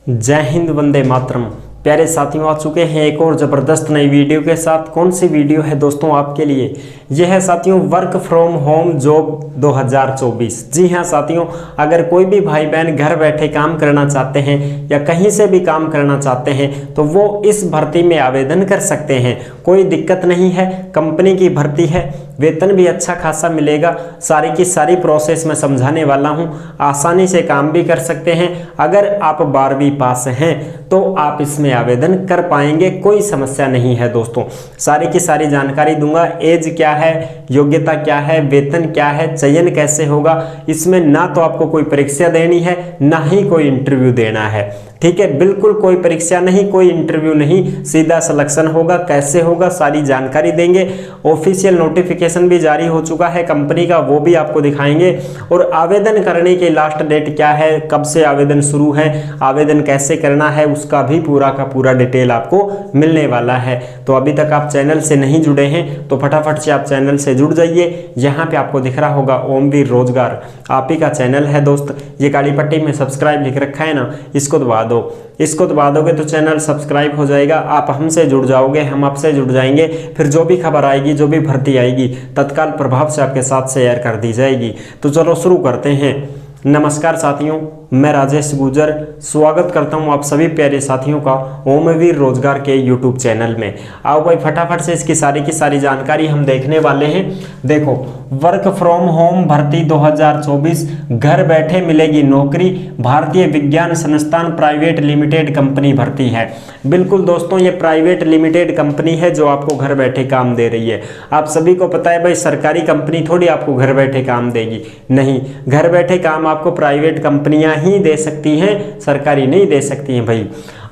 जय हिंद, वंदे मातरम। प्यारे साथियों, आ चुके हैं एक और ज़बरदस्त नई वीडियो के साथ। कौन सी वीडियो है दोस्तों आपके लिए? यह है साथियों वर्क फ्रॉम होम जॉब 2024। जी हाँ साथियों, अगर कोई भी भाई बहन घर बैठे काम करना चाहते हैं या कहीं से भी काम करना चाहते हैं तो वो इस भर्ती में आवेदन कर सकते हैं। कोई दिक्कत नहीं है, कंपनी की भर्ती है, वेतन भी अच्छा खासा मिलेगा। सारी की सारी प्रोसेस मैं समझाने वाला हूं, आसानी से काम भी कर सकते हैं। अगर आप 12वीं पास हैं तो आप इसमें आवेदन कर पाएंगे, कोई समस्या नहीं है दोस्तों। सारी की सारी जानकारी दूंगा। एज क्या है, योग्यता क्या है, वेतन क्या है, चयन कैसे होगा। इसमें ना तो आपको कोई परीक्षा देनी है, ना ही कोई इंटरव्यू देना है। ठीक है, बिल्कुल कोई परीक्षा नहीं, कोई इंटरव्यू नहीं, सीधा सिलेक्शन होगा। कैसे होगा सारी जानकारी देंगे। ऑफिशियल नोटिफिकेशन भी जारी हो चुका है कंपनी का, वो भी आपको दिखाएंगे। और आवेदन करने की लास्ट डेट क्या है, कब से आवेदन शुरू है, आवेदन कैसे करना है, उसका भी पूरा का पूरा डिटेल आपको मिलने वाला है। तो अभी तक आप चैनल से नहीं जुड़े हैं तो फटाफट से आप चैनल से जुड़ जाइए। यहाँ पे आपको दिख रहा होगा ओमवीर रोजगार, आप ही का चैनल है दोस्त। ये काली पट्टी में सब्सक्राइब लिख रखा है ना, इसको दबा दो। इसको दबा दोगे तो चैनल सब्सक्राइब हो जाएगा, आप हमसे जुड़ जाओगे, हम आपसे जुड़ जाएंगे। फिर जो भी खबर आएगी, जो भी भर्ती आएगी, तत्काल प्रभाव से आपके साथ शेयर कर दी जाएगी। तो चलो शुरू करते हैं। नमस्कार साथियों, मैं राजेश गुजर स्वागत करता हूं आप सभी प्यारे साथियों का ओमवीर रोजगार के यूट्यूब चैनल में। आओ भाई फटाफट से इसकी सारी की सारी जानकारी हम देखने वाले हैं। देखो, वर्क फ्रॉम होम भर्ती 2024, घर बैठे मिलेगी नौकरी, भारतीय विज्ञान संस्थान प्राइवेट लिमिटेड कंपनी भर्ती है। बिल्कुल दोस्तों, ये प्राइवेट लिमिटेड कंपनी है जो आपको घर बैठे काम दे रही है। आप सभी को पता है भाई, सरकारी कंपनी थोड़ी आपको घर बैठे काम देगी, नहीं, घर बैठे काम आपको प्राइवेट कंपनियां ही दे सकती हैं, सरकारी नहीं दे सकती हैं भाई।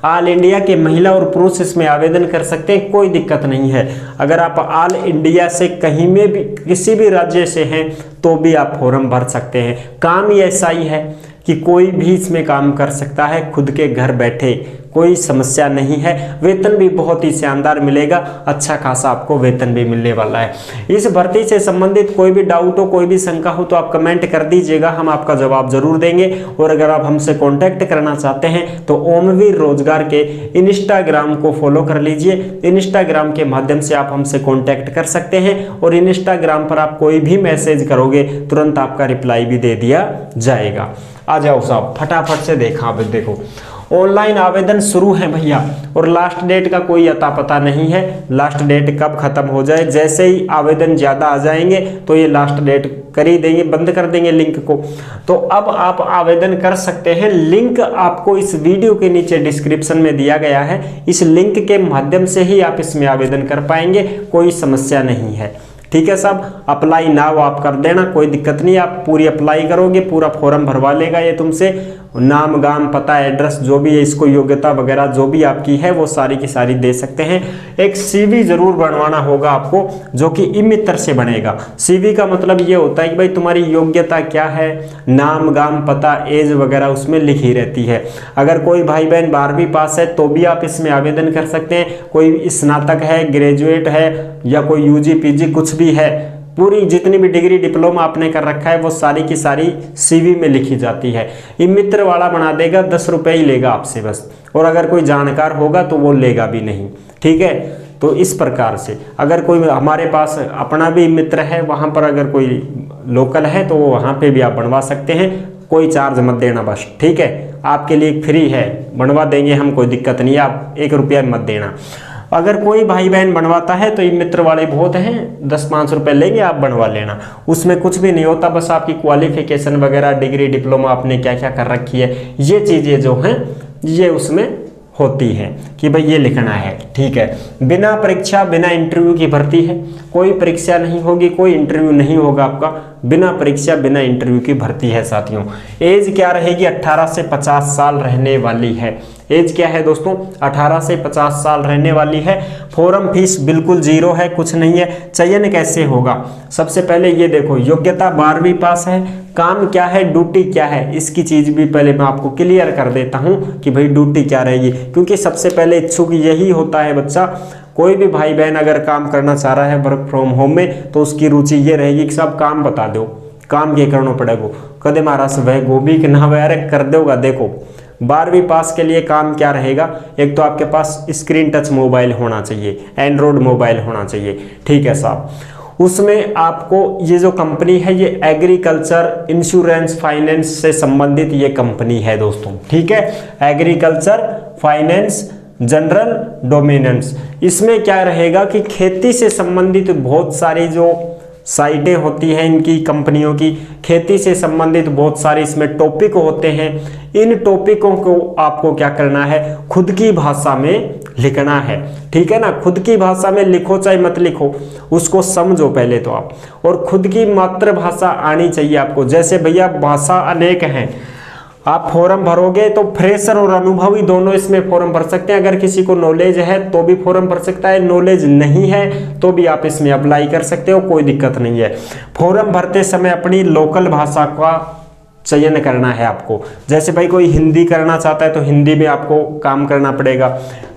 ऑल इंडिया के महिला और पुरुष इसमें आवेदन कर सकते हैं, कोई दिक्कत नहीं है। अगर आप ऑल इंडिया से कहीं में भी किसी भी राज्य से हैं तो भी आप फॉर्म भर सकते हैं। काम ही ऐसा ही है कि कोई भी इसमें काम कर सकता है खुद के घर बैठे, कोई समस्या नहीं है। वेतन भी बहुत ही शानदार मिलेगा, अच्छा खासा आपको वेतन भी मिलने वाला है। इस भर्ती से संबंधित कोई भी डाउट हो, कोई भी शंका हो तो आप कमेंट कर दीजिएगा, हम आपका जवाब जरूर देंगे। और अगर आप हमसे कांटेक्ट करना चाहते हैं तो ओमवीर रोजगार के इंस्टाग्राम को फॉलो कर लीजिए। इंस्टाग्राम के माध्यम से आप हमसे कांटेक्ट कर सकते हैं और इंस्टाग्राम पर आप कोई भी मैसेज करोगे तुरंत आपका रिप्लाई भी दे दिया जाएगा। आ जाओ साहब, फटाफट से देखा। अब देखो, ऑनलाइन आवेदन शुरू है भैया, और लास्ट डेट का कोई अता पता नहीं है। लास्ट डेट कब खत्म हो जाए, जैसे ही आवेदन ज़्यादा आ जाएंगे तो ये लास्ट डेट कर ही देंगे, बंद कर देंगे लिंक को। तो अब आप आवेदन कर सकते हैं। लिंक आपको इस वीडियो के नीचे डिस्क्रिप्शन में दिया गया है, इस लिंक के माध्यम से ही आप इसमें आवेदन कर पाएंगे, कोई समस्या नहीं है। ठीक है साहब, अप्लाई नाउ आप कर देना, कोई दिक्कत नहीं। आप पूरी अप्लाई करोगे, पूरा फॉर्म भरवा लेगा ये तुमसे, नाम गाम पता एड्रेस जो भी है, इसको योग्यता वगैरह जो भी आपकी है वो सारी की सारी दे सकते हैं। एक सीवी जरूर बनवाना होगा आपको, जो कि ई-मित्र से बनेगा। सीवी का मतलब ये होता है कि भाई तुम्हारी योग्यता क्या है, नाम गाम पता एज वगैरह उसमें लिखी रहती है। अगर कोई भाई बहन 12वीं पास है तो भी आप इसमें आवेदन कर सकते हैं। कोई स्नातक है, ग्रेजुएट है, या कोई यूजी पीजी कुछ भी है, पूरी जितनी भी डिग्री डिप्लोमा आपने कर रखा है वो सारी की सारी सीवी में लिखी जाती है। ये मित्र वाला बना देगा, 10 रुपये ही लेगा आपसे बस, और अगर कोई जानकार होगा तो वो लेगा भी नहीं। ठीक है, तो इस प्रकार से अगर कोई हमारे पास अपना भी मित्र है, वहाँ पर अगर कोई लोकल है तो वहाँ पे भी आप बनवा सकते हैं, कोई चार्ज मत देना बस। ठीक है, आपके लिए फ्री है, बनवा देंगे हम, कोई दिक्कत नहीं है, आप 1 रुपया मत देना। अगर कोई भाई बहन बनवाता है तो ये मित्र वाले बहुत हैं, 10-5 रुपए लेंगे, आप बनवा लेना। उसमें कुछ भी नहीं होता, बस आपकी क्वालिफिकेशन वगैरह, डिग्री डिप्लोमा आपने क्या क्या कर रखी है, ये चीज़ें जो हैं ये उसमें होती है कि भाई ये लिखना है। ठीक है, बिना परीक्षा बिना इंटरव्यू की भर्ती है, कोई परीक्षा नहीं होगी, कोई इंटरव्यू नहीं होगा आपका, बिना परीक्षा बिना इंटरव्यू की भर्ती है साथियों। एज क्या रहेगी, 18 से 50 साल रहने वाली है। एज क्या है दोस्तों, 18 से 50 साल रहने वाली है। फॉर्म फीस बिल्कुल जीरो है, कुछ नहीं है। चयन कैसे होगा, सबसे पहले ये देखो, योग्यता 12वीं पास है। काम क्या है, ड्यूटी क्या है, इसकी चीज भी पहले मैं आपको क्लियर कर देता हूं कि भाई ड्यूटी क्या रहेगी, क्योंकि सबसे पहले इच्छुक यही होता है बच्चा। कोई भी भाई बहन अगर काम करना चाह रहा है वर्क फ्रॉम होम में तो उसकी रुचि ये रहेगी कि सब काम बता दो, काम ये करना पड़ेगा। कदे महाराज वह गोभी के ना वह कर दोगा। देखो, 12वीं पास के लिए काम क्या रहेगा, एक तो आपके पास स्क्रीन टच मोबाइल होना चाहिए, एंड्रॉयड मोबाइल होना चाहिए, ठीक है साहब। उसमें आपको ये जो कंपनी है ये एग्रीकल्चर इंश्योरेंस फाइनेंस से संबंधित ये कंपनी है दोस्तों, ठीक है, एग्रीकल्चर फाइनेंस जनरल डोमिनेंस। इसमें क्या रहेगा कि खेती से संबंधित बहुत सारी जो साइटें होती हैं इनकी कंपनियों की, खेती से संबंधित बहुत सारे इसमें टॉपिक होते हैं। इन टॉपिकों को आपको क्या करना है, खुद की भाषा में लिखना है, ठीक है ना। खुद की भाषा में लिखो चाहे मत लिखो, उसको समझो पहले तो आप, और खुद की मातृभाषा आनी चाहिए आपको। जैसे भैया भाषा अनेक हैं, आप फॉर्म भरोगे तो फ्रेशर और अनुभवी दोनों इसमें फॉर्म भर सकते हैं। अगर किसी को नॉलेज है तो भी फॉर्म भर सकता है, नॉलेज नहीं है तो भी आप इसमें अप्लाई कर सकते हो, कोई दिक्कत नहीं है। फॉर्म भरते समय अपनी लोकल भाषा का चयन करना है आपको। जैसे भाई कोई हिंदी करना चाहता है तो हिंदी में आपको काम करना पड़ेगा,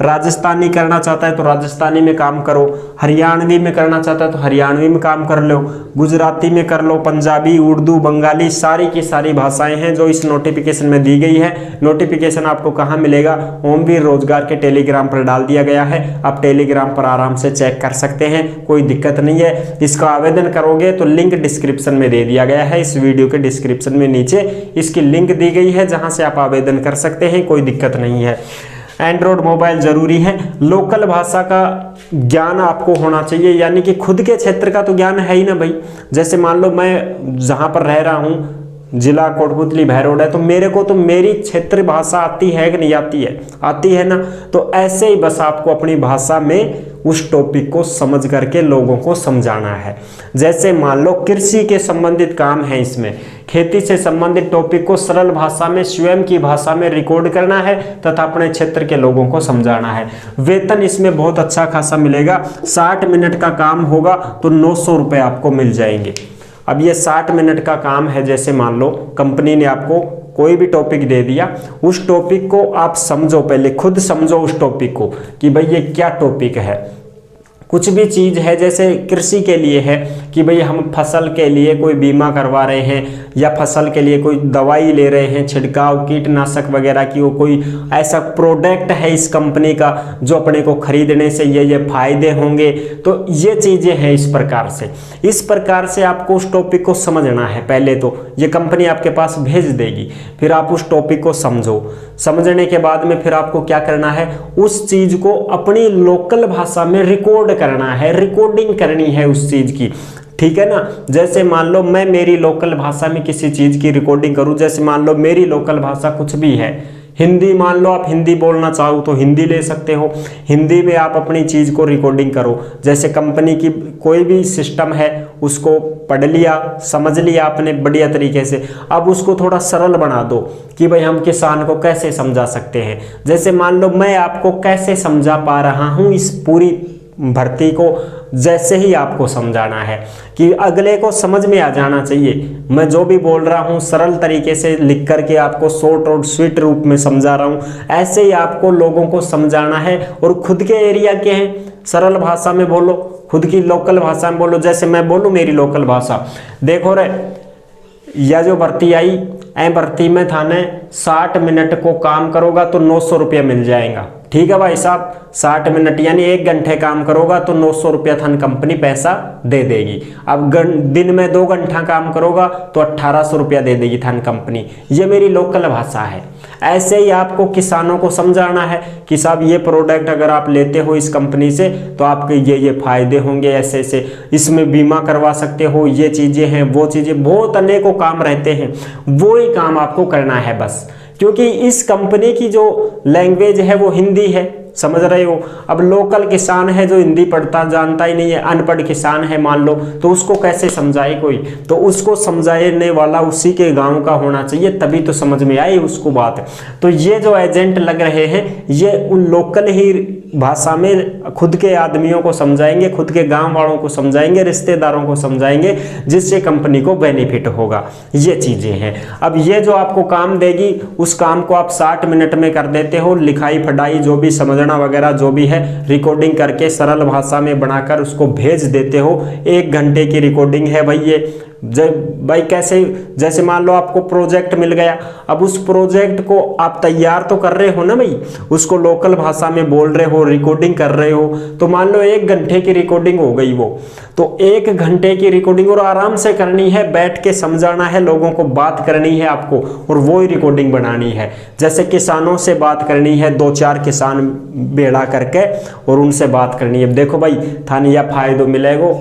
राजस्थानी करना चाहता है तो राजस्थानी में काम करो, हरियाणवी में करना चाहता है तो हरियाणवी में काम कर लो, गुजराती में कर लो, पंजाबी, उर्दू, बंगाली, सारी की सारी भाषाएं हैं जो इस नोटिफिकेशन में दी गई है। नोटिफिकेशन आपको कहाँ मिलेगा, ओमवीर रोजगार के टेलीग्राम पर डाल दिया गया है, आप टेलीग्राम पर आराम से चेक कर सकते हैं, कोई दिक्कत नहीं है। इसका आवेदन करोगे तो लिंक डिस्क्रिप्शन में दे दिया गया है, इस वीडियो के डिस्क्रिप्शन में नीचे इसकी लिंक दी गई है जहां से आप आवेदन कर सकते हैं, कोई दिक्कत नहीं है। एंड्रॉयड मोबाइल जरूरी है, लोकल भाषा का ज्ञान आपको होना चाहिए, यानी कि खुद के क्षेत्र का तो ज्ञान है ही ना भाई। जैसे मान लो मैं जहां पर रह रहा हूं, जिला कोटपुतली भैरोड है, तो मेरे को तो मेरी क्षेत्र भाषा आती है कि नहीं आती है, आती है ना। तो ऐसे ही बस आपको अपनी भाषा में उस टॉपिक को समझ करके लोगों को समझाना है। जैसे मान लो कृषि के संबंधित काम है, इसमें खेती से संबंधित टॉपिक को सरल भाषा में स्वयं की भाषा में रिकॉर्ड करना है तथा अपने क्षेत्र के लोगों को समझाना है। वेतन इसमें बहुत अच्छा खासा मिलेगा, 60 मिनट का काम होगा तो 900 रुपये आपको मिल जाएंगे। अब ये 60 मिनट का काम है, जैसे मान लो कंपनी ने आपको कोई भी टॉपिक दे दिया, उस टॉपिक को आप समझो, पहले खुद समझो उस टॉपिक को कि भाई ये क्या टॉपिक है। कुछ भी चीज़ है, जैसे कृषि के लिए है कि भाई हम फसल के लिए कोई बीमा करवा रहे हैं या फसल के लिए कोई दवाई ले रहे हैं, छिड़काव कीटनाशक वगैरह की, वो कोई ऐसा प्रोडक्ट है इस कंपनी का जो अपने को खरीदने से ये फायदे होंगे, तो ये चीज़ें हैं। इस प्रकार से आपको उस टॉपिक को समझना है। पहले तो ये कंपनी आपके पास भेज देगी, फिर आप उस टॉपिक को समझो, समझने के बाद में फिर आपको क्या करना है, उस चीज़ को अपनी लोकल भाषा में रिकॉर्ड करना है, रिकॉर्डिंग करनी है उस चीज़ की, ठीक है ना। जैसे मान लो मैं मेरी लोकल भाषा में किसी चीज़ की रिकॉर्डिंग करूं, जैसे मान लो मेरी लोकल भाषा कुछ भी है, हिंदी, मान लो आप हिंदी बोलना चाहो तो हिंदी ले सकते हो, हिंदी में आप अपनी चीज़ को रिकॉर्डिंग करो। जैसे कंपनी की कोई भी सिस्टम है उसको पढ़ लिया, समझ लिया आपने बढ़िया तरीके से, अब उसको थोड़ा सरल बना दो कि भाई हम किसान को कैसे समझा सकते हैं। जैसे मान लो मैं आपको कैसे समझा पा रहा हूँ इस पूरी भर्ती को, जैसे ही आपको समझाना है कि अगले को समझ में आ जाना चाहिए। मैं जो भी बोल रहा हूँ सरल तरीके से लिख करके आपको शॉर्ट और स्वीट रूप में समझा रहा हूँ, ऐसे ही आपको लोगों को समझाना है। और खुद के एरिया के हैं, सरल भाषा में बोलो, खुद की लोकल भाषा में बोलो। जैसे मैं बोलूँ मेरी लोकल भाषा, देखो रे यह जो भर्ती आई, भर्ती में थाने 60 मिनट को काम करोगा तो 900 रुपया मिल जाएगा, ठीक है भाई साहब। 60 मिनट यानी 1 घंटे काम करोगा तो 900 रुपया थान कंपनी पैसा दे देगी। अब दिन में 2 घंटा काम करोगा तो 1800 रुपया दे देगी थान कंपनी। ये मेरी लोकल भाषा है। ऐसे ही आपको किसानों को समझाना है कि साहब ये प्रोडक्ट अगर आप लेते हो इस कंपनी से तो आपके ये फायदे होंगे, ऐसे ऐसे इसमें बीमा करवा सकते हो, ये चीज़ें हैं, वो चीज़ें, बहुत अनेकों काम रहते हैं, वो ही काम आपको करना है बस। क्योंकि इस कंपनी की जो लैंग्वेज है वो हिंदी है, समझ रहे हो। अब लोकल किसान है जो हिंदी पढ़ता जानता ही नहीं है, अनपढ़ किसान है मान लो, तो उसको कैसे समझाए कोई, तो उसको समझाने वाला उसी के गांव का होना चाहिए, तभी तो समझ में आए उसको बात। तो ये जो एजेंट लग रहे हैं ये उन लोकल ही भाषा में खुद के आदमियों को समझाएंगे, खुद के गांव वालों को समझाएंगे, रिश्तेदारों को समझाएंगे, जिससे कंपनी को बेनिफिट होगा। ये चीज़ें हैं। अब ये जो आपको काम देगी उस काम को आप 60 मिनट में कर देते हो, लिखाई पढ़ाई जो भी समझना वगैरह जो भी है रिकॉर्डिंग करके सरल भाषा में बनाकर उसको भेज देते हो। 1 घंटे की रिकॉर्डिंग है भाई, ये भाई कैसे, जैसे मान लो आपको प्रोजेक्ट मिल गया, अब उस प्रोजेक्ट को आप तैयार तो कर रहे हो ना भाई, उसको लोकल भाषा में बोल रहे हो, रिकॉर्डिंग कर रहे हो, तो मान लो 1 घंटे की रिकॉर्डिंग हो गई वो, तो 1 घंटे की रिकॉर्डिंग और आराम से करनी है, बैठ के समझाना है लोगों को, बात करनी है आपको और वो ही रिकॉर्डिंग बनानी है। जैसे किसानों से बात करनी है, 2-4 किसान बेड़ा करके और उनसे बात करनी है, देखो भाई थाने यह फायदो मिलेगो,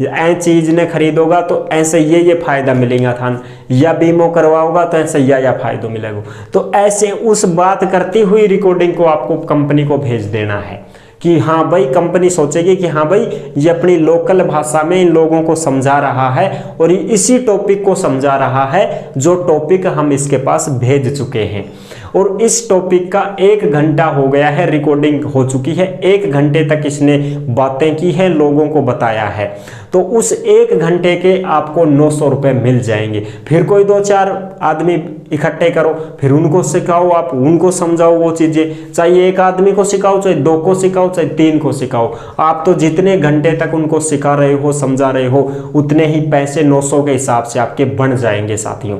ऐ चीज ने खरीदोगा तो ऐसे ये फायदा मिलेगा थान, या बीमो करवाओगा तो ऐसे या फायदो मिलेगा। तो ऐसे उस बात करती हुई रिकॉर्डिंग को आपको कंपनी को भेज देना है कि हाँ भाई, कंपनी सोचेगी कि हाँ भाई ये अपनी लोकल भाषा में इन लोगों को समझा रहा है और इसी टॉपिक को समझा रहा है जो टॉपिक हम इसके पास भेज चुके हैं। और इस टॉपिक का 1 घंटा हो गया है, रिकॉर्डिंग हो चुकी है, 1 घंटे तक इसने बातें की है, लोगों को बताया है, तो उस 1 घंटे के आपको 900 रुपये मिल जाएंगे। फिर कोई 2-4 आदमी इकट्ठे करो, फिर उनको सिखाओ, आप उनको समझाओ वो चीज़ें, चाहे 1 आदमी को सिखाओ, चाहे 2 को सिखाओ, चाहे 3 को सिखाओ, आप तो जितने घंटे तक उनको सिखा रहे हो, समझा रहे हो, उतने ही पैसे 900 के हिसाब से आपके बन जाएंगे साथियों।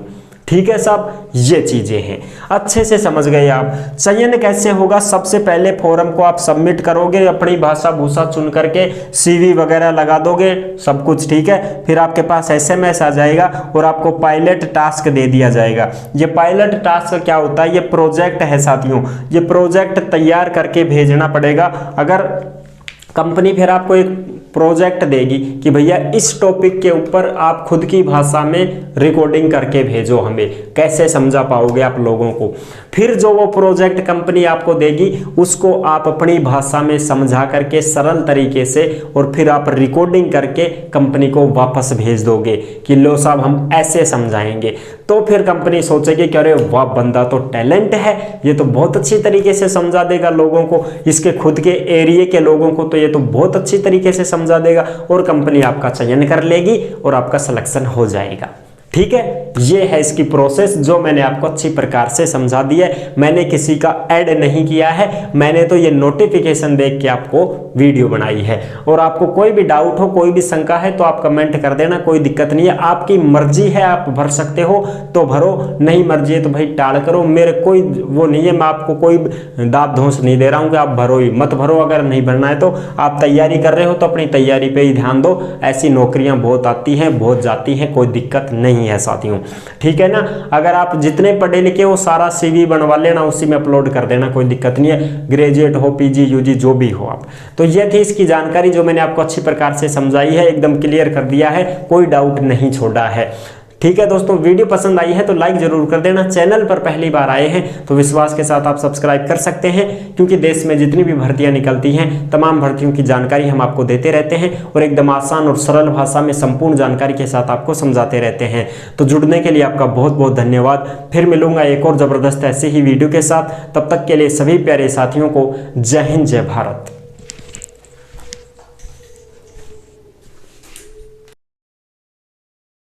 ठीक है साहब, ये चीजें हैं, अच्छे से समझ गए आप। चयन कैसे होगा, सबसे पहले फॉर्म को आप सबमिट करोगे, अपनी भाषा भूषा चुन करके CV वगैरह लगा दोगे, सब कुछ ठीक है। फिर आपके पास SMS आ जाएगा और आपको पायलट टास्क दे दिया जाएगा। ये पायलट टास्क क्या होता है, ये प्रोजेक्ट है साथियों, ये प्रोजेक्ट तैयार करके भेजना पड़ेगा। अगर कंपनी फिर आपको एक प्रोजेक्ट देगी कि भैया इस टॉपिक के ऊपर आप खुद की भाषा में रिकॉर्डिंग करके भेजो, हमें कैसे समझा पाओगे आप लोगों को। फिर जो वो प्रोजेक्ट कंपनी आपको देगी उसको आप अपनी भाषा में समझा करके सरल तरीके से और फिर आप रिकॉर्डिंग करके कंपनी को वापस भेज दोगे कि लो साहब हम ऐसे समझाएंगे। तो फिर कंपनी सोचेगी कि अरे वाह, बंदा तो टैलेंट है, ये तो बहुत अच्छी तरीके से समझा देगा लोगों को, इसके खुद के एरिया के लोगों को तो ये तो बहुत अच्छी तरीके से समझा देगा, और कंपनी आपका चयन कर लेगी और आपका सिलेक्शन हो जाएगा। ठीक है, ये है इसकी प्रोसेस जो मैंने आपको अच्छी प्रकार से समझा दी है। मैंने किसी का ऐड नहीं किया है, मैंने तो ये नोटिफिकेशन देख के आपको वीडियो बनाई है। और आपको कोई भी डाउट हो, कोई भी शंका है तो आप कमेंट कर देना, कोई दिक्कत नहीं है। आपकी मर्जी है, आप भर सकते हो तो भरो, नहीं मर्जी है तो भाई टाल करो, मेरे कोई वो नहीं है, मैं आपको कोई दाब धौंस नहीं दे रहा हूँ कि आप भरो ही मत भरो। अगर नहीं भरना है तो आप तैयारी कर रहे हो तो अपनी तैयारी पर ही ध्यान दो। ऐसी नौकरियाँ बहुत आती हैं, बहुत जाती हैं, कोई दिक्कत नहीं है साथियों। ठीक है ना, अगर आप जितने पढ़े लिखे हो सारा CV बनवा लेना, उसी में अपलोड कर देना, कोई दिक्कत नहीं है। ग्रेजुएट हो, PG UG जो भी हो आप। तो ये थी इसकी जानकारी जो मैंने आपको अच्छी प्रकार से समझाई है, एकदम क्लियर कर दिया है, कोई डाउट नहीं छोड़ा है। ठीक है दोस्तों, वीडियो पसंद आई है तो लाइक जरूर कर देना। चैनल पर पहली बार आए हैं तो विश्वास के साथ आप सब्सक्राइब कर सकते हैं, क्योंकि देश में जितनी भी भर्तियां निकलती हैं तमाम भर्तियों की जानकारी हम आपको देते रहते हैं और एकदम आसान और सरल भाषा में संपूर्ण जानकारी के साथ आपको समझाते रहते हैं। तो जुड़ने के लिए आपका बहुत बहुत धन्यवाद। फिर मिलूंगा एक और जबरदस्त ऐसे ही वीडियो के साथ, तब तक के लिए सभी प्यारे साथियों को जय हिंद, जय भारत।